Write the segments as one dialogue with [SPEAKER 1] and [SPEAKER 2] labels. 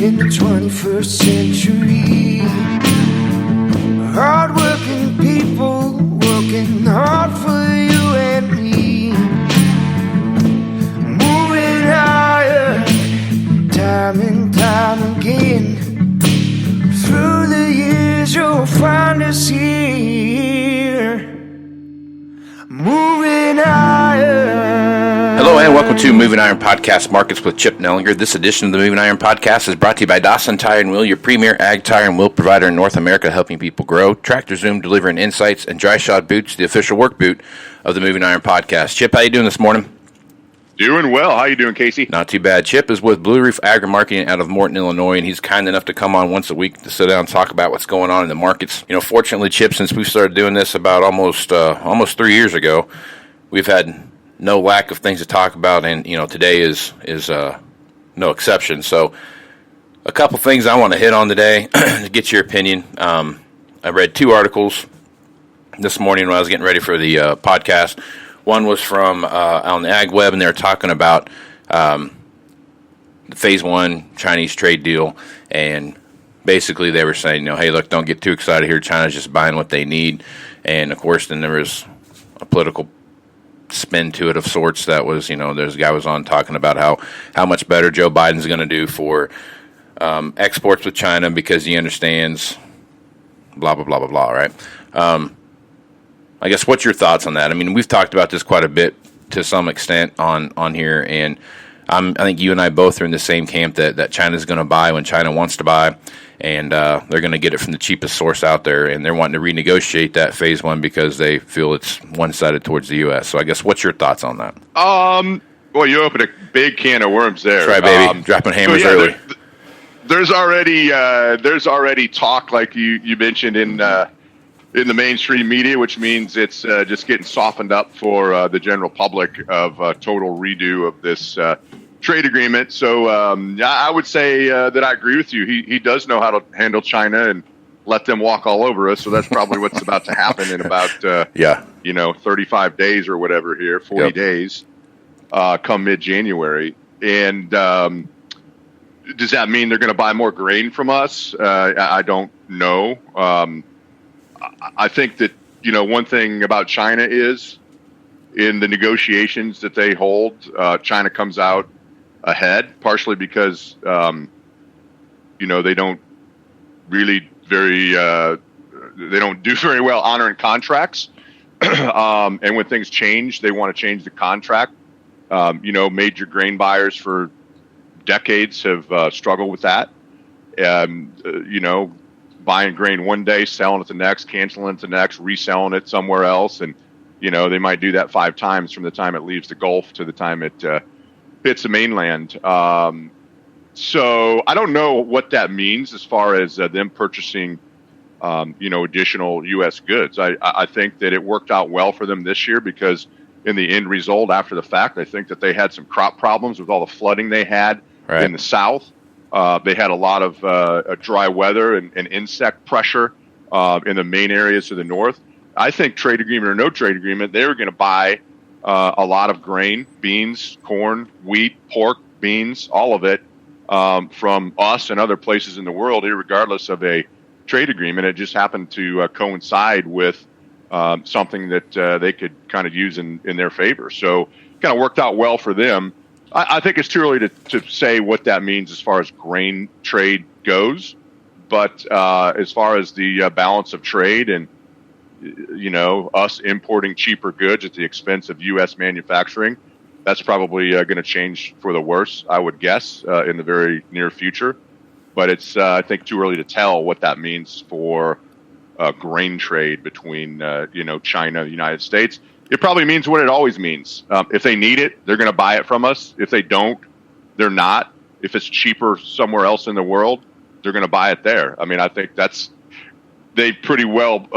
[SPEAKER 1] in the 21st century. Hard-working people working hard for you and me. Moving higher, time and time again. Through the years you'll find us here. Moving higher.
[SPEAKER 2] Hello and welcome to Moving Iron Podcast Markets with Chip Nellinger. This edition of the Moving Iron Podcast is brought to you by Dawsontire and Wheel, your premier ag tire and wheel provider in North America, helping people grow. TractorZoom, delivering insights, and Dryshod Boots, the official work boot of the Moving Iron Podcast. Chip, how you doing this morning?
[SPEAKER 3] Doing well. How you doing, Casey?
[SPEAKER 2] Not too bad. Chip is with Blue Reef Agri-Marketing out of Morton, Illinois, and he's kind enough to come on once a week to sit down and talk about what's going on in the markets. You know, fortunately, Chip, since we started doing this about almost 3 years ago, we've had no lack of things to talk about, and you know, today is no exception. So, a couple things I want to hit on today to get your opinion. I read two articles this morning when I was getting ready for the podcast. One was from on the Ag Web, and they were talking about the Phase 1 Chinese trade deal, and basically they were saying, you know, hey, look, don't get too excited here. China's just buying what they need. And, of course, then there was a political spin to it of sorts that was, you know, there's a guy was on talking about how much better Joe Biden's going to do for exports with China because he understands blah, blah, blah, blah, blah, right? I guess, what's your thoughts on that? I mean, we've talked about this quite a bit to some extent on here, and I think you and I both are in the same camp that China's going to buy when China wants to buy, and they're going to get it from the cheapest source out there, and they're wanting to renegotiate that Phase 1 because they feel it's one-sided towards the U.S. So I guess, what's your thoughts on that?
[SPEAKER 3] Well, you opened a big can of worms there.
[SPEAKER 2] That's right, baby. Dropping hammers early.
[SPEAKER 3] There's already talk, like you mentioned, in the mainstream media, which means it's just getting softened up for the general public of a total redo of this trade agreement. So I would say that I agree with you. He does know how to handle China and let them walk all over us. So that's probably what's about to happen in about 35 days or whatever here, 40 days, come mid-January. And does that mean they're going to buy more grain from us? I don't know. I think that, you know, one thing about China is in the negotiations that they hold, China comes out ahead, partially because, you know, they don't really they don't do very well honoring contracts. And when things change, they want to change the contract. You know, major grain buyers for decades have struggled with that. You know, buying grain one day, selling it the next, canceling it the next, reselling it somewhere else. And, you know, they might do that 5 times from the time it leaves the Gulf to the time it hits the mainland. So I don't know what that means as far as them purchasing, you know, additional U.S. goods. I think that it worked out well for them this year because in the end result, after the fact, I think that they had some crop problems with all the flooding they had in the South. They had a lot of dry weather and insect pressure in the main areas of the north. I think trade agreement or no trade agreement, they were going to buy a lot of grain, beans, corn, wheat, pork, beans, all of it from us and other places in the world, regardless of a trade agreement. It just happened to coincide with something that they could kind of use in their favor. So kind of worked out well for them. I think it's too early to say what that means as far as grain trade goes. But as far as the balance of trade and, you know, us importing cheaper goods at the expense of U.S. manufacturing, that's probably going to change for the worse, I would guess, in the very near future. But it's, I think, too early to tell what that means for grain trade between, you know, China and the United States. It probably means what it always means. If they need it, they're going to buy it from us. If they don't, they're not. If it's cheaper somewhere else in the world, they're going to buy it there. I mean, I think they pretty well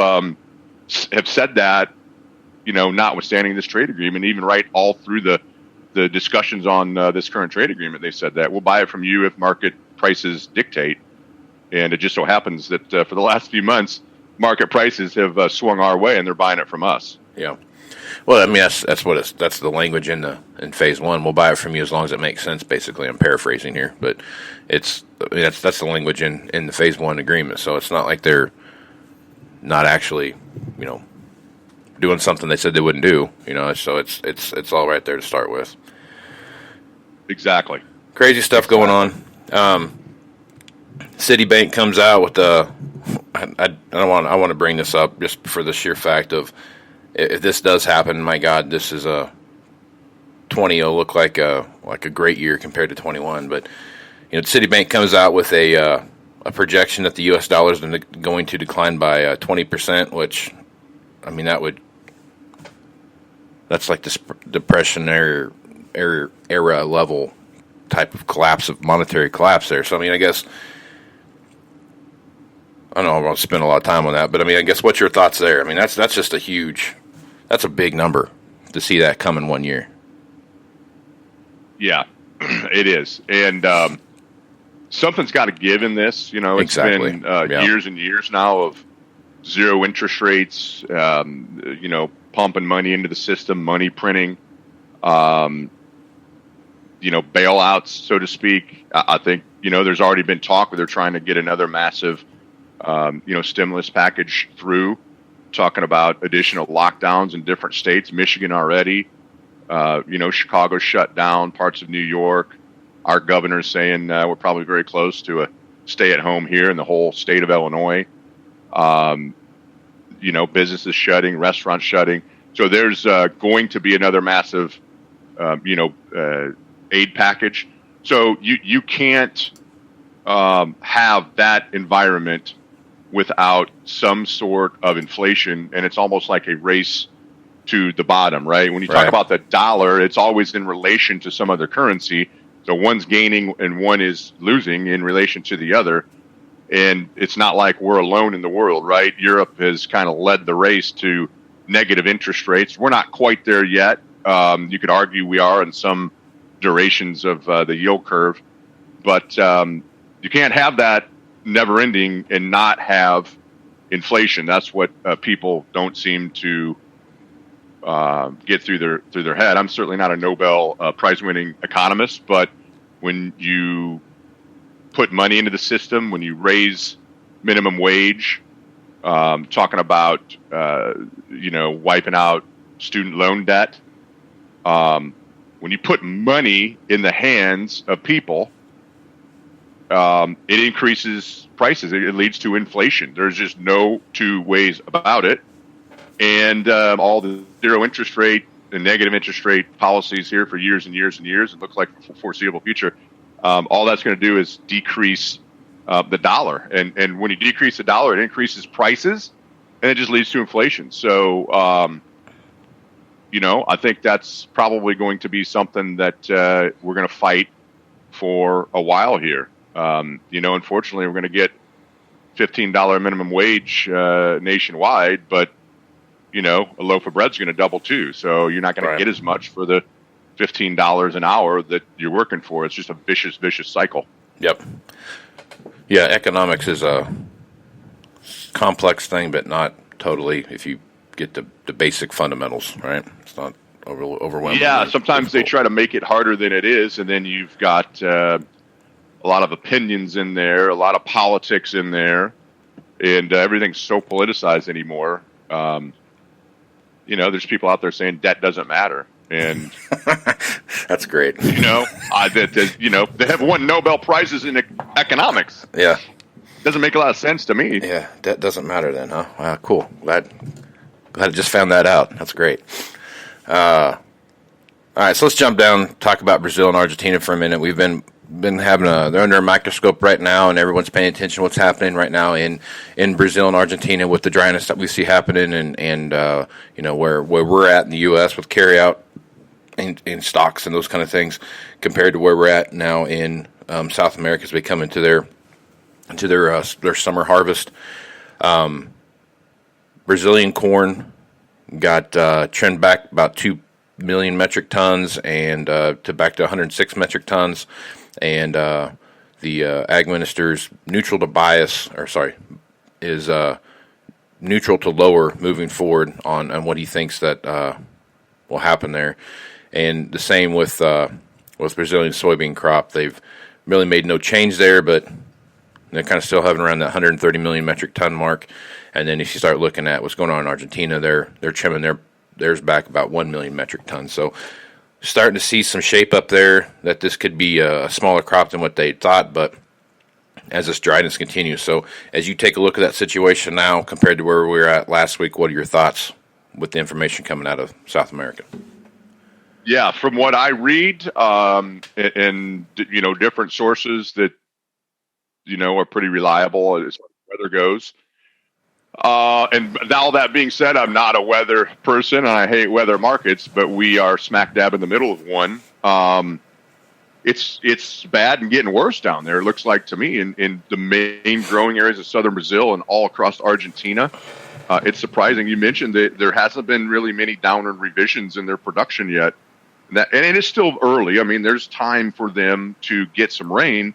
[SPEAKER 3] have said that, you know, notwithstanding this trade agreement, even right all through the discussions on this current trade agreement, they said that we'll buy it from you if market prices dictate. And it just so happens that for the last few months, market prices have swung our way and they're buying it from us.
[SPEAKER 2] Yeah. Well, I mean, that's the language in phase one. We'll buy it from you as long as it makes sense. Basically, I'm paraphrasing here, but that's the language in the phase one agreement. So it's not like they're not actually, doing something they said they wouldn't do. So it's all right there to start with.
[SPEAKER 3] Exactly.
[SPEAKER 2] Crazy stuff going on. Citibank comes out with I want to bring this up just for the sheer fact of, if this does happen, my God, this is 20 will look like a great year compared to 21. But Citibank comes out with a projection that the U.S. dollar is going to decline by 20%, which, I mean, that's like this Depression era level type of collapse, of monetary collapse there. So I mean, I guess I don't know. I won't spend a lot of time on that, but I mean, I guess what's your thoughts there? I mean, that's just that's a big number to see that come in 1 year.
[SPEAKER 3] Yeah, it is, and something's got to give in this. It's
[SPEAKER 2] Exactly.
[SPEAKER 3] been years and years now of zero interest rates. Pumping money into the system, money printing. Bailouts, so to speak. I think there's already been talk where they're trying to get another massive stimulus package through, talking about additional lockdowns in different states. Michigan already, Chicago shut down, parts of New York. Our governor's saying we're probably very close to a stay at home here in the whole state of Illinois. Businesses shutting, restaurants shutting. So there's going to be another massive, aid package. So you can't have that environment without some sort of inflation, and it's almost like a race to the bottom, right? When you talk about the dollar, it's always in relation to some other currency. So one's gaining and one is losing in relation to the other. And it's not like we're alone in the world, right? Europe has kind of led the race to negative interest rates. We're not quite there yet. You could argue we are in some durations of the yield curve, but you can't have that never ending and not have inflation. That's what people don't seem to get through their head. I'm certainly not a Nobel Prize winning economist, but when you put money into the system, when you raise minimum wage, talking about wiping out student loan debt, when you put money in the hands of people, it increases prices. It leads to inflation. There's just no two ways about it. And all the zero interest rate and negative interest rate policies here for years and years and years, it looks like for the foreseeable future, all that's going to do is decrease the dollar. And when you decrease the dollar, it increases prices, and it just leads to inflation. So, I think that's probably going to be something that we're going to fight for a while here. Unfortunately, we're going to get $15 minimum wage nationwide, but a loaf of bread's going to double too. So you're not going to get as much for the $15 an hour that you're working for. It's just a vicious cycle.
[SPEAKER 2] Yep. Yeah, economics is a complex thing, but not totally if you get the basic fundamentals, right? It's not overwhelming.
[SPEAKER 3] Yeah, sometimes they try to make it harder than it is, and then you've got a lot of opinions in there, a lot of politics in there, and everything's so politicized anymore. There's people out there saying debt doesn't matter, and
[SPEAKER 2] that's great.
[SPEAKER 3] They have won Nobel Prizes in economics.
[SPEAKER 2] Yeah,
[SPEAKER 3] doesn't make a lot of sense to me.
[SPEAKER 2] Yeah, debt doesn't matter then, huh? Wow, cool. Glad I just found that out. That's great. All right, so let's jump down, talk about Brazil and Argentina for a minute. We've been having they're under a microscope right now, and everyone's paying attention to what's happening right now in Brazil and Argentina with the dryness that we see happening, and where we're at in the U.S. with carryout in stocks and those kind of things compared to where we're at now in South America as we come into their summer harvest. Brazilian corn got trend back about 2 million metric tons and back to 106 metric tons. And the ag minister's neutral to bias, is neutral to lower moving forward on what he thinks that will happen there. And the same with Brazilian soybean crop. They've really made no change there, but they're kind of still having around that 130 million metric ton mark. And then if you start looking at what's going on in Argentina, they're trimming theirs back about 1 million metric tons. So starting to see some shape up there that this could be a smaller crop than what they thought, but as this dryness continues. So as you take a look at that situation now compared to where we were at last week, what are your thoughts with the information coming out of South America?
[SPEAKER 3] Yeah, from what I read, and different sources that are pretty reliable as far as weather goes. And all that being said, I'm not a weather person, and I hate weather markets, but we are smack dab in the middle of one. It's bad and getting worse down there. It looks like to me in the main growing areas of southern Brazil and all across Argentina. It's surprising. You mentioned that there hasn't been really many downward revisions in their production yet. And it is still early. I mean, there's time for them to get some rain,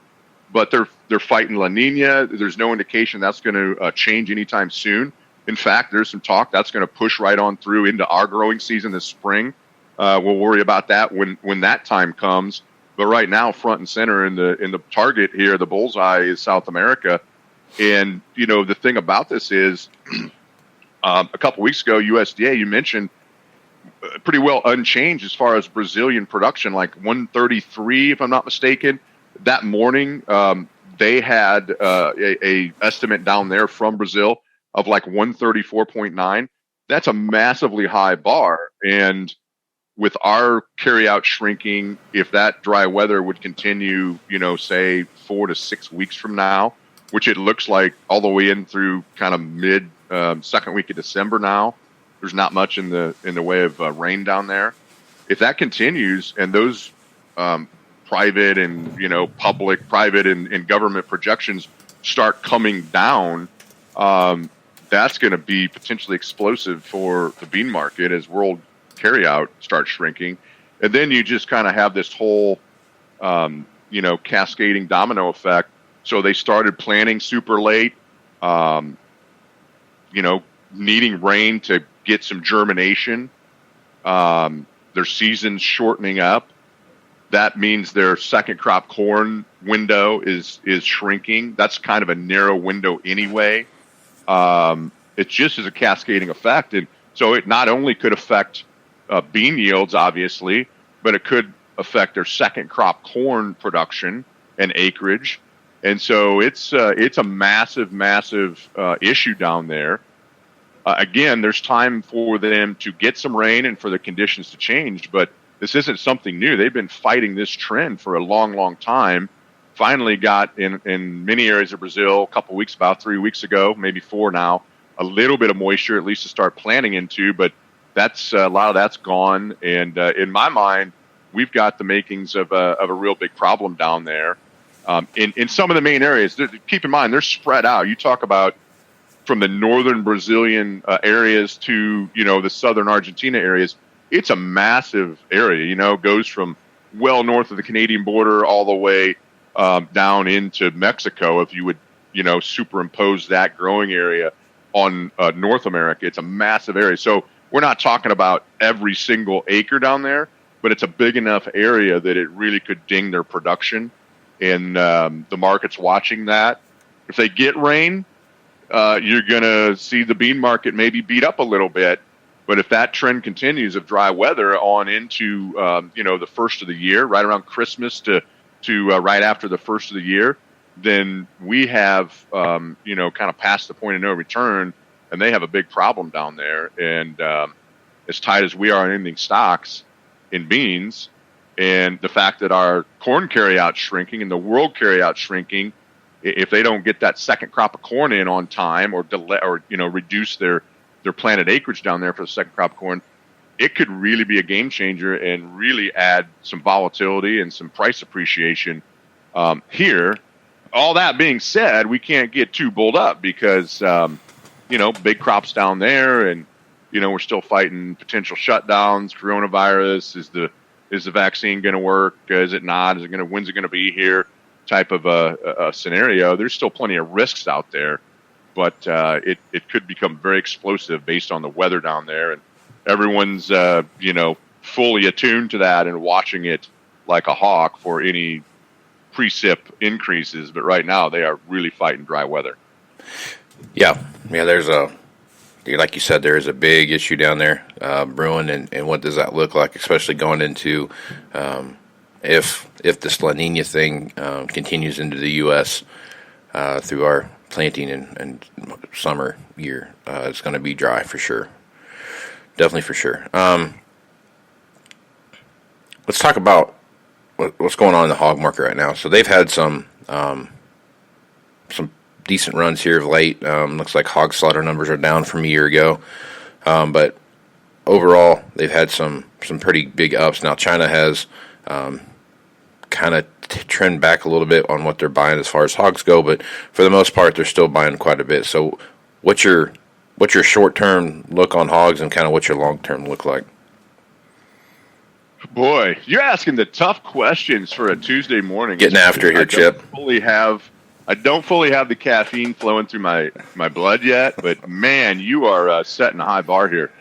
[SPEAKER 3] but they're fighting La Nina. There's no indication that's going to change anytime soon. In fact, there's some talk that's going to push right on through into our growing season this spring. We'll worry about that when that time comes. But right now, front and center in the target here, the bullseye is South America. And the thing about this is, a couple weeks ago, USDA, you mentioned, pretty well unchanged as far as Brazilian production, like 133, if I'm not mistaken. That morning, they had a estimate down there from Brazil of like 134.9. That's a massively high bar. And with our carryout shrinking, if that dry weather would continue, say 4 to 6 weeks from now, which it looks like all the way in through kind of mid second week of December now, there's not much in the way of rain down there. If that continues and those private and private and government projections start coming down, that's going to be potentially explosive for the bean market as world carryout starts shrinking. And then you just kind of have this whole cascading domino effect. So they started planting super late, needing rain to get some germination. Their season's shortening up. That means their second crop corn window is shrinking. That's kind of a narrow window anyway. It just is a cascading effect. And so it not only could affect bean yields, obviously, but it could affect their second crop corn production and acreage. And so it's a massive issue down there. Again, there's time for them to get some rain and for the conditions to change, but this isn't something new. They've been fighting this trend for a long time. Finally got in many areas of Brazil a couple weeks, about 3 weeks ago, maybe 4 now, a little bit of moisture at least to start planting into, but that's a lot of that's gone. And in my mind, we've got the makings of a real big problem down there. In some of the main areas, keep in mind, they're spread out. You talk about from the northern Brazilian areas to, the southern Argentina areas, it's a massive area, goes from well north of the Canadian border all the way down into Mexico. If you would, superimpose that growing area on North America, it's a massive area. So we're not talking about every single acre down there, but it's a big enough area that it really could ding their production. And the market's watching that. If they get rain, you're going to see the bean market maybe beat up a little bit. But if that trend continues of dry weather on into, the first of the year, right around Christmas to right after the first of the year, then we have, kind of passed the point of no return, and they have a big problem down there. And as tight as we are in ending stocks in beans, and the fact that our corn carryout shrinking and the world carryout shrinking, if they don't get that second crop of corn in on time or delay or reduce their planted acreage down there for the second crop of corn, it could really be a game changer and really add some volatility and some price appreciation here. All that being said, we can't get too bulled up because big crops down there, and we're still fighting potential shutdowns, coronavirus. Is the vaccine going to work? Is it not? When's it going to be here? Type of a scenario. There's still plenty of risks out there. but it could become very explosive based on the weather down there, and everyone's fully attuned to that and watching it like a hawk for any precip increases. But right now they are really fighting dry weather.
[SPEAKER 2] Yeah. There's like you said, there is a big issue down there brewing, and what does that look like, especially going into if this La Nina thing continues into the U.S. Through our planting and summer year. It's going to be dry for sure. Definitely for sure. Let's talk about what's going on in the hog market right now. So they've had some decent runs here of late. Looks like hog slaughter numbers are down from a year ago. But overall, they've had some pretty big ups. Now, China has kind of trend back a little bit on what they're buying as far as hogs go, but for the most part, they're still buying quite a bit. So what's your short-term look on hogs, and kind of what's your long-term look like?
[SPEAKER 3] Boy, you're asking the tough questions for a Tuesday morning.
[SPEAKER 2] Getting after it here, Chip.
[SPEAKER 3] I don't fully have the caffeine flowing through my blood yet, but man, you are setting a high bar here.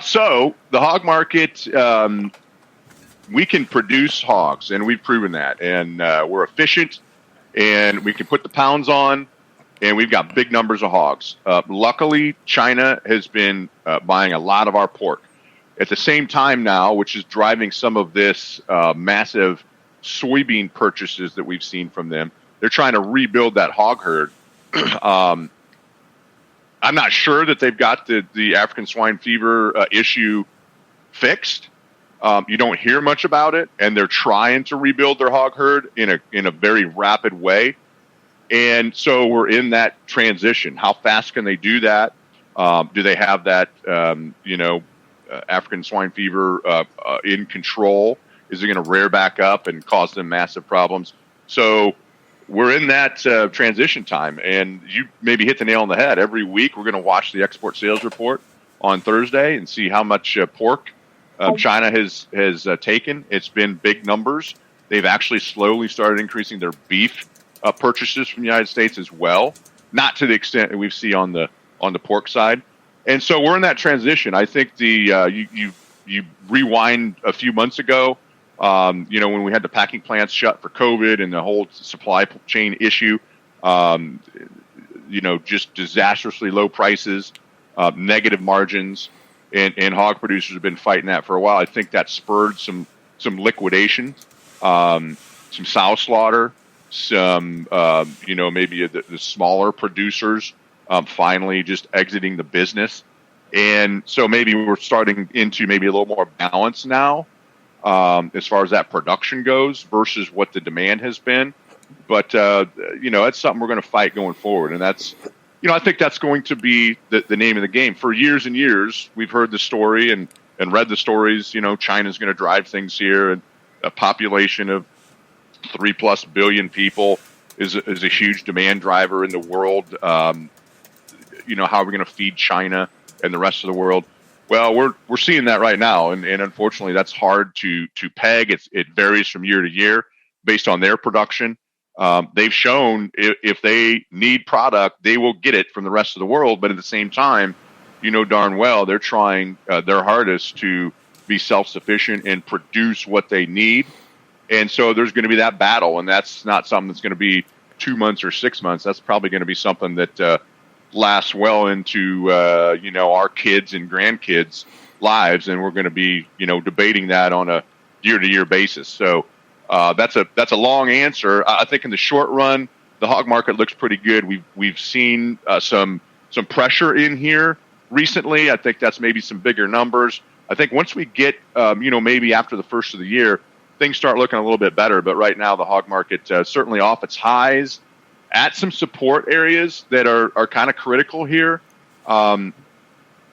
[SPEAKER 3] So the hog market, we can produce hogs, and we've proven that, and we're efficient, and we can put the pounds on, and we've got big numbers of hogs. Luckily, China has been buying a lot of our pork. At the same time now, which is driving some of this massive soybean purchases that we've seen from them, they're trying to rebuild that hog herd. I'm not sure that they've got the African swine fever issue fixed. You don't hear much about it, and they're trying to rebuild their hog herd in a very rapid way. And so we're in that transition. How fast can they do that? Do they have that, African swine fever in control? Is it going to rear back up and cause them massive problems? So we're in that transition time, and you maybe hit the nail on the head. Every week we're going to watch the export sales report on Thursday and see how much pork China has taken. It's been big numbers. They've actually slowly started increasing their beef purchases from the United States as well, not to the extent that we see on the pork side. And so we're in that transition. I think you rewind a few months ago, when we had the packing plants shut for COVID and the whole supply chain issue, just disastrously low prices, negative margins, and hog producers have been fighting that for a while. I think that spurred some liquidation, some sow slaughter, some maybe the smaller producers finally just exiting the business. And so maybe we're starting into maybe a little more balance now as far as that production goes versus what the demand has been. But, that's something we're going to fight going forward. And that's, I think that's going to be the name of the game. For years and years, we've heard the story and read the stories, China's going to drive things here, and a population of 3+ billion people is a huge demand driver in the world. How are we going to feed China and the rest of the world? Well, we're seeing that right now, and unfortunately, that's hard to peg. It varies from year to year based on their production. They've shown if they need product, they will get it from the rest of the world. But at the same time, darn well they're trying their hardest to be self-sufficient and produce what they need. And so there's going to be that battle, and that's not something that's going to be 2 months or 6 months. That's probably going to be something that lasts well into our kids and grandkids' lives, and we're going to be debating that on a year-to-year basis. So that's a long answer. I think in the short run, the hog market looks pretty good. We've seen some pressure in here recently. I think that's maybe some bigger numbers. I think once we get maybe after the first of the year, things start looking a little bit better. But right now, the hog market certainly off its highs, at some support areas that are kind of critical here, and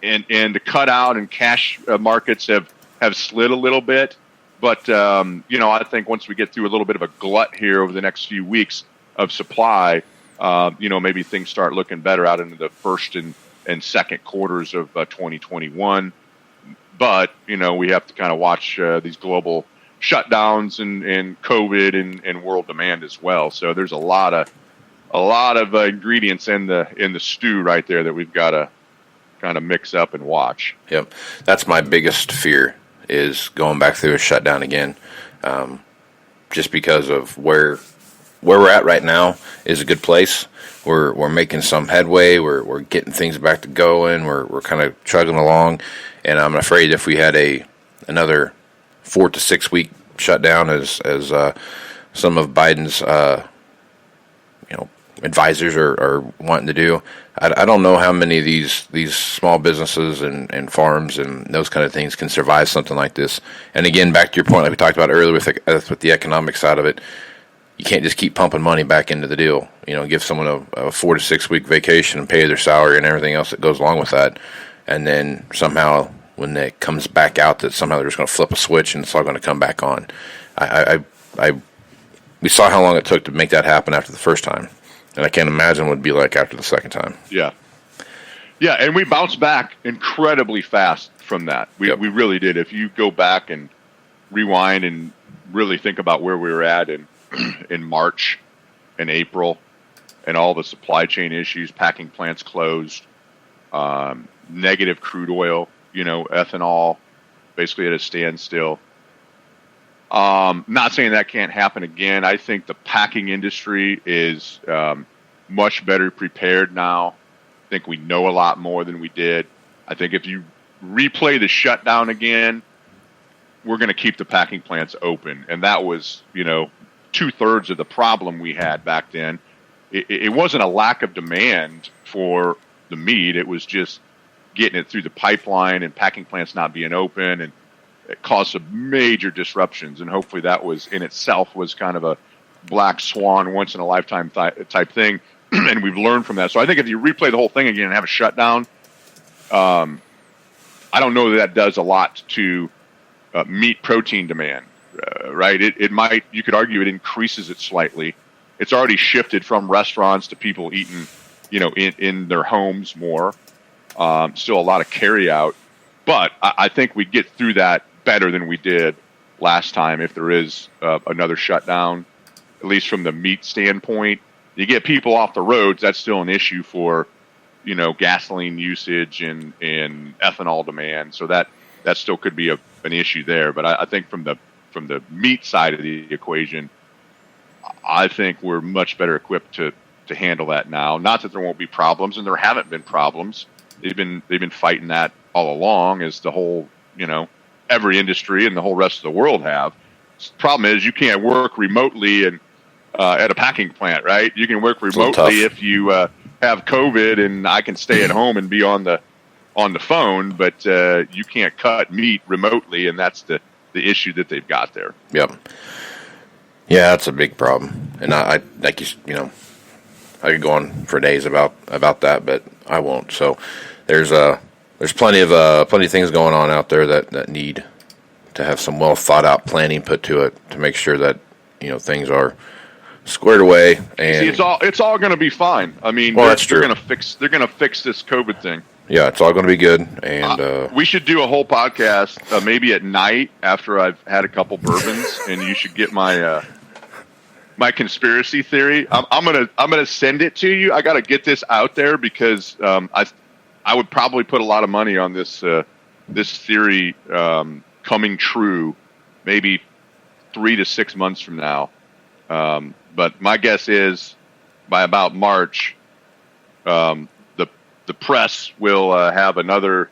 [SPEAKER 3] the cutout and cash markets have slid a little bit. But I think once we get through a little bit of a glut here over the next few weeks of supply, maybe things start looking better out into the first and second quarters of 2021. But we have to kind of watch these global shutdowns and COVID and world demand as well. So there's a lot of lot of ingredients in the stew right there that we've got to kind of mix up and watch.
[SPEAKER 2] Yep, that's my biggest fear, is going back through a shutdown again. Just because of where we're at right now is a good place. We're making some headway. We're getting things back to going. We're kind of chugging along, and I'm afraid if we had another 4 to 6 week shutdown, as some of Biden's advisors are wanting to do, I don't know how many of these small businesses and farms and those kind of things can survive something like this. And again, back to your point, like we talked about earlier with the economic side of it, you can't just keep pumping money back into the deal. Give someone a 4 to 6 week vacation and pay their salary and everything else that goes along with that, and then somehow when it comes back out, that somehow they're just going to flip a switch and it's all going to come back on. We saw how long it took to make that happen after the first time. And I can't imagine what it would be like after the second time.
[SPEAKER 3] Yeah. Yeah, and we bounced back incredibly fast from that. We really did. If you go back and rewind and really think about where we were at in March and April and all the supply chain issues, packing plants closed, negative crude oil, ethanol basically at a standstill. Not saying that can't happen again. I think the packing industry is much better prepared now. I think we know a lot more than we did. I think if you replay the shutdown again, we're going to keep the packing plants open. And that was, 2/3 of the problem we had back then. It wasn't a lack of demand for the meat. It was just getting it through the pipeline and packing plants not being open, and it caused some major disruptions. And hopefully that was in itself was kind of a black swan, once in a lifetime type thing. And we've learned from that. So I think if you replay the whole thing again and have a shutdown, I don't know that does a lot to meat protein demand, right? It might, you could argue it increases it slightly. It's already shifted from restaurants to people eating, in their homes more. Still a lot of carry out, but I think we get through that better than we did last time if there is another shutdown, at least from the meat standpoint. You get people off the roads, that's still an issue for, gasoline usage and ethanol demand. So that still could be an issue there. But I think from the meat side of the equation, I think we're much better equipped to handle that now. Not that there won't be problems, and there haven't been problems. They've been fighting that all along, as the whole, every industry and the whole rest of the world have. The problem is you can't work remotely and at a packing plant, right? You can work remotely if you have COVID, and I can stay at home and be on the phone, but you can't cut meat remotely, and that's the issue that they've got there.
[SPEAKER 2] Yep. Yeah, that's a big problem, and I like I could go on for days about that, but I won't. So there's plenty of things going on out there that need to have some well thought out planning put to it to make sure that things are squared away. And
[SPEAKER 3] see, it's all going to be fine. I mean,
[SPEAKER 2] that's true.
[SPEAKER 3] They're going to fix this COVID thing.
[SPEAKER 2] Yeah, it's all going to be good. And
[SPEAKER 3] we should do a whole podcast maybe at night after I've had a couple bourbons, and you should get my my conspiracy theory. I'm gonna send it to you. I got to get this out there because I would probably put a lot of money on this theory coming true, maybe 3 to 6 months from now. But my guess is by about March, the press will have another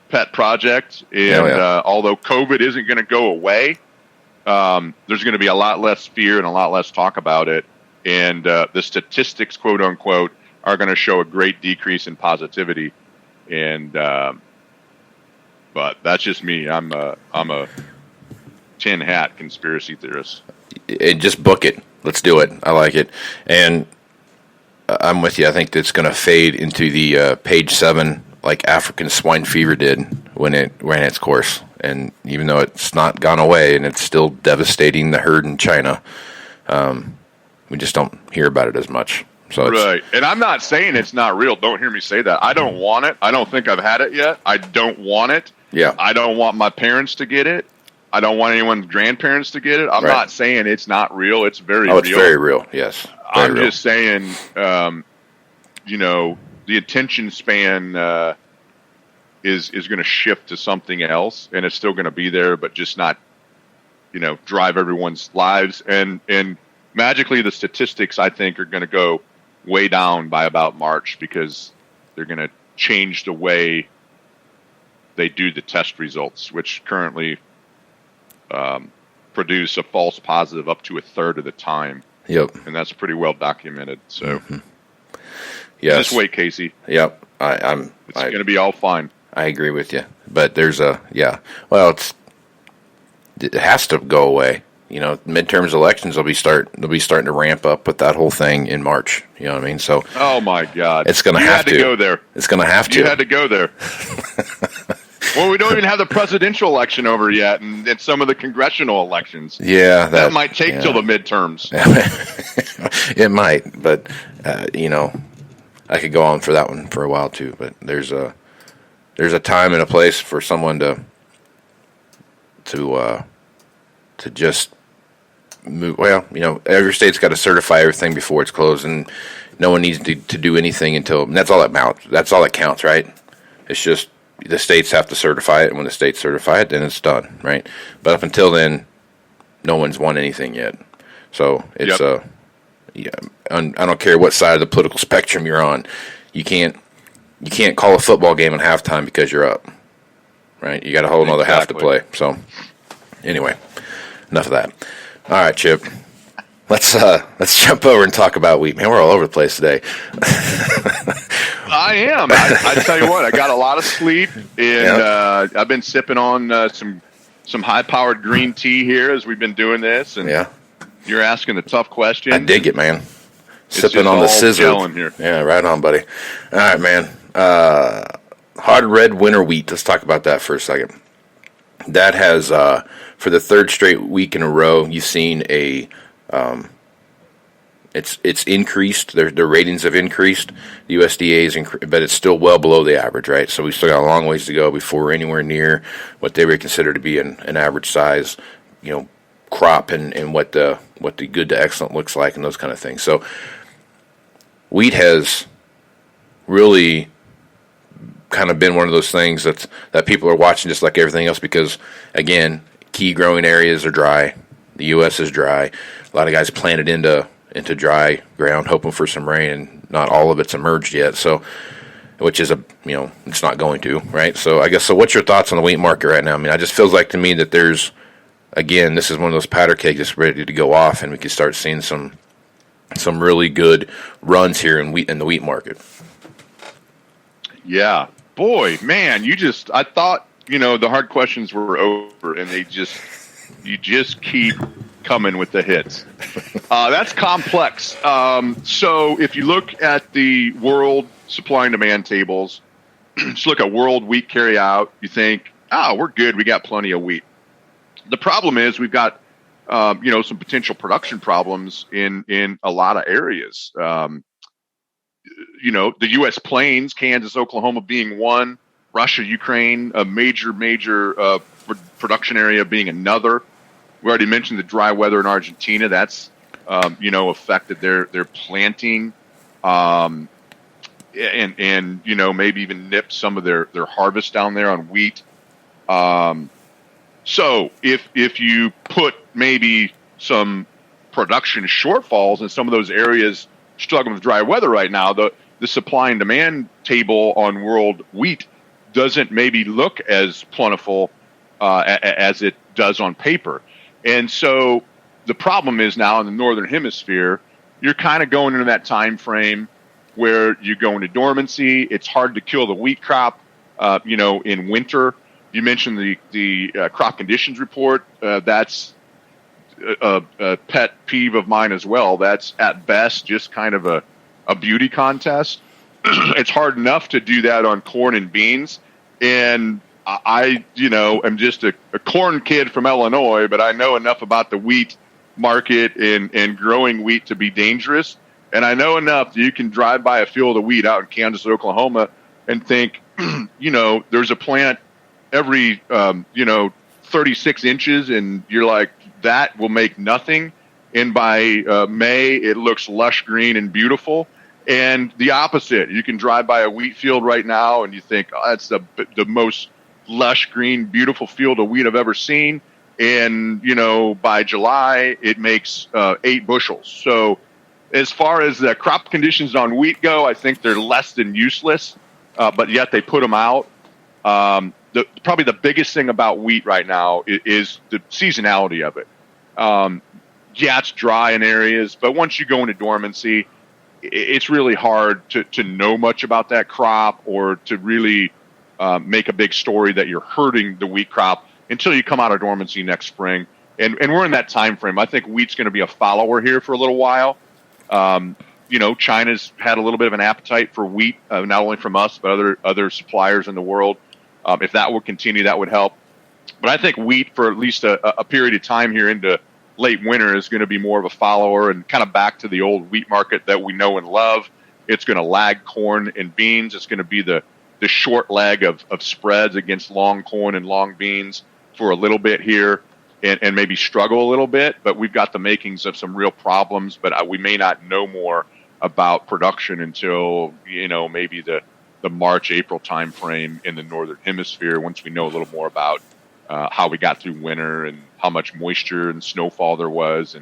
[SPEAKER 3] pet project, and although COVID isn't going to go away, there's going to be a lot less fear and a lot less talk about it, and the statistics, quote unquote, are going to show a great decrease in positivity. And but that's just me. I'm a tin hat conspiracy theorist.
[SPEAKER 2] Just book it. Let's do it. I like it, and I'm with you. I think it's going to fade into the page 7, like African swine fever did when it ran its course. And even though it's not gone away and it's still devastating the herd in China, we just don't hear about it as much. So
[SPEAKER 3] right. And I'm not saying it's not real. Don't hear me say that. I don't want it. I don't think I've had it yet. I don't want it.
[SPEAKER 2] Yeah.
[SPEAKER 3] I don't want my parents to get it. I don't want anyone's grandparents to get it. I'm not saying it's not real. It's very real.
[SPEAKER 2] It's very real, yes.
[SPEAKER 3] I'm just saying, the attention span is going to shift to something else, and it's still going to be there, but just not, drive everyone's lives. And magically, the statistics, I think, are going to go way down by about March, because they're going to change the way they do the test results, which currently produce a false positive up to a third of the time.
[SPEAKER 2] Yep.
[SPEAKER 3] And that's pretty well documented. So,
[SPEAKER 2] yes.
[SPEAKER 3] Just wait, Casey.
[SPEAKER 2] Yep.
[SPEAKER 3] It's going to be all fine.
[SPEAKER 2] I agree with you, but there's it has to go away. Midterms elections they'll be starting to ramp up with that whole thing in March. You know what I mean? So,
[SPEAKER 3] oh my God,
[SPEAKER 2] it's going to have to
[SPEAKER 3] go there.
[SPEAKER 2] It's going to have to.
[SPEAKER 3] You had to go there. Well, we don't even have the presidential election over yet, and some of the congressional elections.
[SPEAKER 2] Yeah,
[SPEAKER 3] that might take till the midterms.
[SPEAKER 2] It might, but I could go on for that one for a while too. But there's a time and a place for someone to just move. Well, every state's got to certify everything before it's closed, and no one needs to do anything until that's all that counts, right? It's just the states have to certify it, and when the states certify it, then it's done, right? But up until then, no one's won anything yet. So it's I don't care what side of the political spectrum you're on. You can't call a football game at halftime because you're up, right? You got a whole another half to play. So anyway, enough of that. All right, Chip. Let's jump over and talk about wheat. Man, we're all over the place today.
[SPEAKER 3] I am. I tell you what, I got a lot of sleep, and I've been sipping on some high-powered green tea here as we've been doing this. And you're asking the tough questions.
[SPEAKER 2] I dig it, man. Sipping on the scissor.
[SPEAKER 3] Here.
[SPEAKER 2] Yeah, right on, buddy. All right, man. Hard red winter wheat. Let's talk about that for a second. That has, for the third straight week in a row, you've seen it's increased. Their ratings have increased. The USDA is but it's still well below the average, right? So we still got a long ways to go before we're anywhere near what they would consider to be an average size, crop and what the good to excellent looks like and those kind of things. So wheat has really kind of been one of those things that people are watching just like everything else, because again, key growing areas are dry. The U.S. is dry. A lot of guys planted into dry ground, hoping for some rain, and not all of it's emerged yet. So, which is it's not going to, right? So I guess, so what's your thoughts on the wheat market right now? I mean, it just feels like to me that there's, again, this is one of those powder kegs that's ready to go off, and we could start seeing some really good runs here in the wheat market.
[SPEAKER 3] Yeah, boy, man, I thought the hard questions were over, and you just keep coming with the hits. That's complex. So if you look at the world supply and demand tables, just look at world wheat carry out, you think, we're good. We got plenty of wheat. The problem is we've got, some potential production problems in a lot of areas. The U.S. plains, Kansas, Oklahoma being one, Russia, Ukraine, a major production area being another. We already mentioned the dry weather in Argentina. That's, affected their planting, and maybe even nipped some of their harvest down there on wheat. So if you put maybe some production shortfalls in some of those areas struggling with dry weather right now, the supply and demand table on world wheat doesn't maybe look as plentiful as it does on paper. And so the problem is now in the northern hemisphere, you're kind of going into that time frame where you go into dormancy. It's hard to kill the wheat crop, in winter. You mentioned the crop conditions report. That's a pet peeve of mine as well. That's at best just kind of a beauty contest. It's hard enough to do that on corn and beans. And I am just a corn kid from Illinois, but I know enough about the wheat market and growing wheat to be dangerous. And I know enough that you can drive by a field of wheat out in Kansas or Oklahoma and think, there's a plant every, 36 inches, and you're like, that will make nothing. and by May, it looks lush green and beautiful. And the opposite, you can drive by a wheat field right now and you think, oh, that's the most lush green, beautiful field of wheat I've ever seen. And, by July, it makes 8 bushels. So as far as the crop conditions on wheat go, I think they're less than useless, but yet they put them out. Probably the biggest thing about wheat right now is the seasonality of it. Yeah, it's dry in areas, but once you go into dormancy, it's really hard to know much about that crop or to really make a big story that you're hurting the wheat crop until you come out of dormancy next spring. And we're in that time frame. I think wheat's going to be a follower here for a little while. China's had a little bit of an appetite for wheat, not only from us, but other suppliers in the world. If that would continue, that would help. But I think wheat for at least a period of time here into late winter is going to be more of a follower and kind of back to the old wheat market that we know and love. It's going to lag corn and beans. It's going to be the short leg of spreads against long corn and long beans for a little bit here and maybe struggle a little bit. But we've got the makings of some real problems, but we may not know more about production until, maybe the March, April time frame in the Northern Hemisphere once we know a little more about how we got through winter and how much moisture and snowfall there was.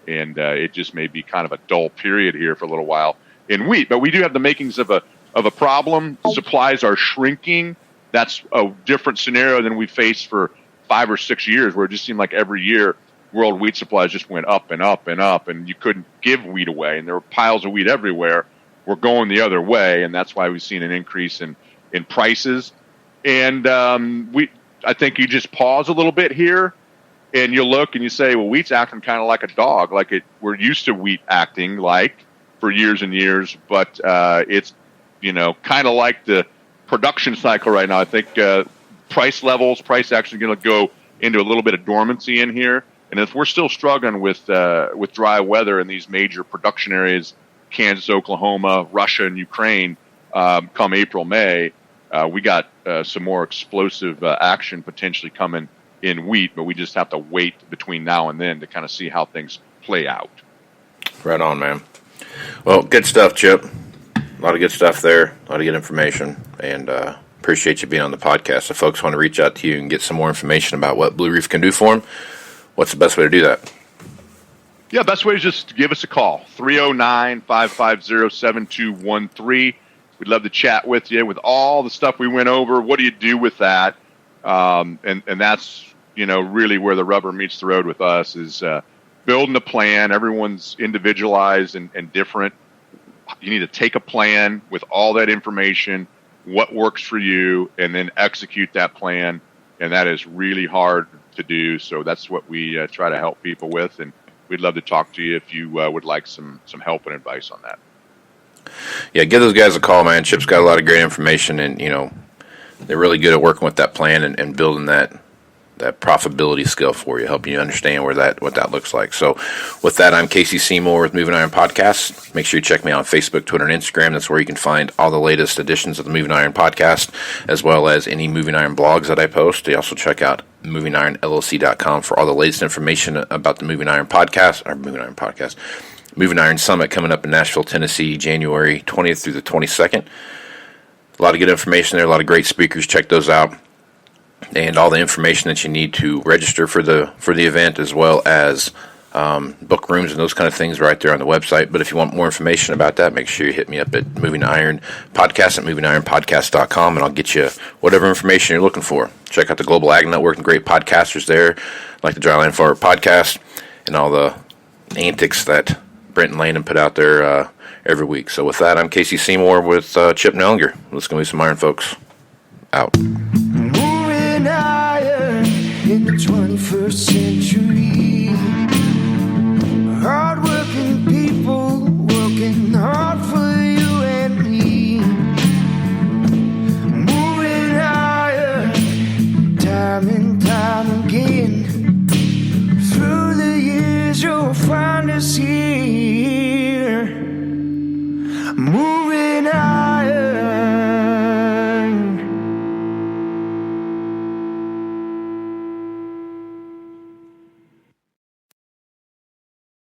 [SPEAKER 3] And it just may be kind of a dull period here for a little while in wheat. But we do have the makings of a problem. Supplies are shrinking. That's a different scenario than we faced for 5 or 6 years, where it just seemed like every year world wheat supplies just went up and up and up, and you couldn't give wheat away, and there were piles of wheat everywhere. We're going the other way, and that's why we've seen an increase in prices. And I think you just pause a little bit here, and you look and you say, well, wheat's acting kind of like a dog, we're used to wheat acting like for years and years, but it's kind of like the production cycle right now. I think price actually going to go into a little bit of dormancy in here. And if we're still struggling with dry weather in these major production areas, Kansas, Oklahoma, Russia, and Ukraine, come April, May, we got some more explosive action potentially coming in wheat, but we just have to wait between now and then to kind of see how things play out.
[SPEAKER 2] Right on, man. Well, good stuff, Chip. A lot of good stuff there, a lot of good information, and appreciate you being on the podcast. If folks want to reach out to you and get some more information about what Blue Reef can do for them, what's the best way to do that?
[SPEAKER 3] Yeah, best way is just give us a call, 309-550-7213. We'd love to chat with you with all the stuff we went over. What do you do with that? And that's, really where the rubber meets the road with us is building a plan. Everyone's individualized and different. You need to take a plan with all that information, what works for you, and then execute that plan. And that is really hard to do. So that's what we try to help people with. And we'd love to talk to you if you would like some help and advice on that.
[SPEAKER 2] Yeah, give those guys a call, man. Chip's got a lot of great information, and they're really good at working with that plan and building that profitability skill for you, helping you understand what that looks like. So with that, I'm Casey Seymour with Moving Iron Podcast. Make sure you check me out on Facebook, Twitter, and Instagram. That's where you can find all the latest editions of the Moving Iron Podcast, as well as any Moving Iron blogs that I post. You also check out movingironllc.com for all the latest information about the Moving Iron Summit coming up in Nashville, Tennessee, January 20th through the 22nd. A lot of good information there, a lot of great speakers. Check those out. And all the information that you need to register for the event, as well as book rooms and those kind of things right there on the website. But if you want more information about that, make sure you hit me up at Moving Iron Podcast at movingironpodcast.com, and I'll get you whatever information you're looking for. Check out the Global Ag Network and great podcasters there, like the Dryland Farmer Podcast and all the antics that Brent and Landon put out there every week. So with that, I'm Casey Seymour with Chip Nellinger. Let's go be some iron, folks. Out.
[SPEAKER 1] Moving iron in the 21st century. Hard-working people working hard for you and me. Moving iron time and time again. Through the years you'll find us here. Moving